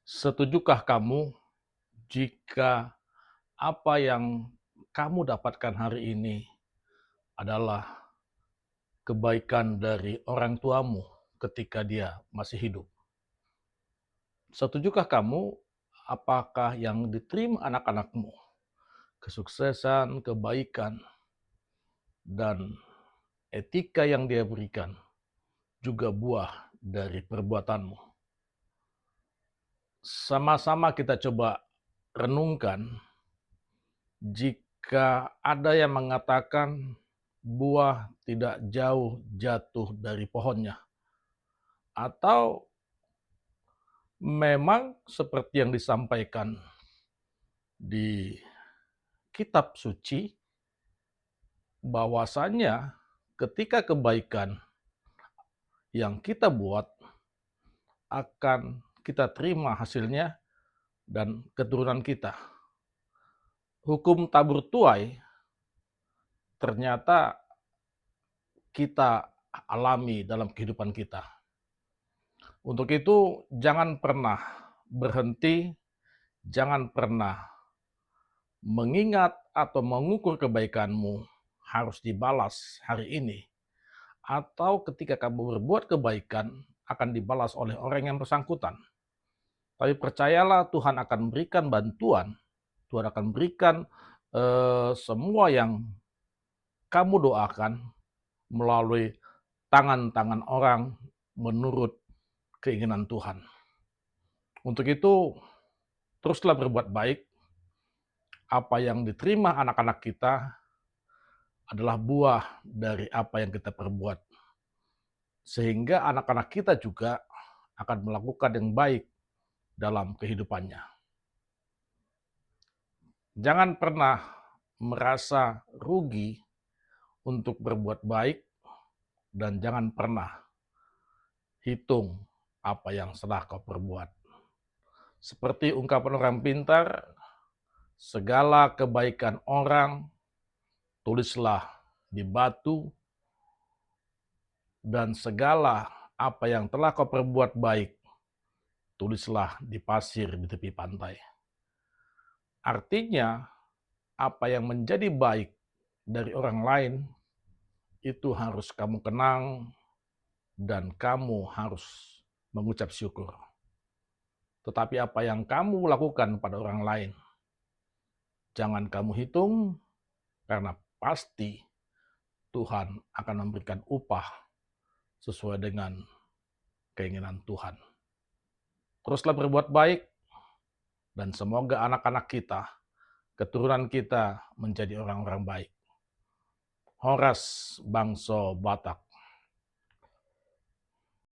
Setujukah kamu jika apa yang kamu dapatkan hari ini adalah kebaikan dari orang tuamu ketika dia masih hidup? Setujukah kamu apakah yang diterima anak-anakmu, kesuksesan, kebaikan, dan etika yang dia berikan juga buah dari perbuatanmu? Sama-sama kita coba renungkan. Jika ada yang mengatakan buah tidak jauh jatuh dari pohonnya, atau memang seperti yang disampaikan di kitab suci, bahwasanya ketika kebaikan yang kita buat akan kita terima hasilnya dan keturunan kita. Hukum tabur tuai ternyata kita alami dalam kehidupan kita. Untuk itu, jangan pernah berhenti, jangan pernah mengingat atau mengukur kebaikanmu harus dibalas hari ini. Atau ketika kamu berbuat kebaikan, akan dibalas oleh orang yang bersangkutan. Tapi percayalah Tuhan akan berikan bantuan, Tuhan akan berikan semua yang kamu doakan melalui tangan-tangan orang menurut keinginan Tuhan. Untuk itu, teruslah berbuat baik. Apa yang diterima anak-anak kita adalah buah dari apa yang kita perbuat. Sehingga anak-anak kita juga akan melakukan yang baik dalam kehidupannya. Jangan pernah merasa rugi untuk berbuat baik dan jangan pernah hitung apa yang telah kau perbuat. Seperti ungkapan orang pintar, segala kebaikan orang tulislah di batu, dan segala apa yang telah kau perbuat baik, tulislah di pasir di tepi pantai. Artinya, apa yang menjadi baik dari orang lain, itu harus kamu kenang dan kamu harus mengucap syukur. Tetapi apa yang kamu lakukan pada orang lain, jangan kamu hitung, karena pasti Tuhan akan memberikan upah sesuai dengan keinginan Tuhan. Teruslah berbuat baik, dan semoga anak-anak kita, keturunan kita menjadi orang-orang baik. Horas Bangso Batak.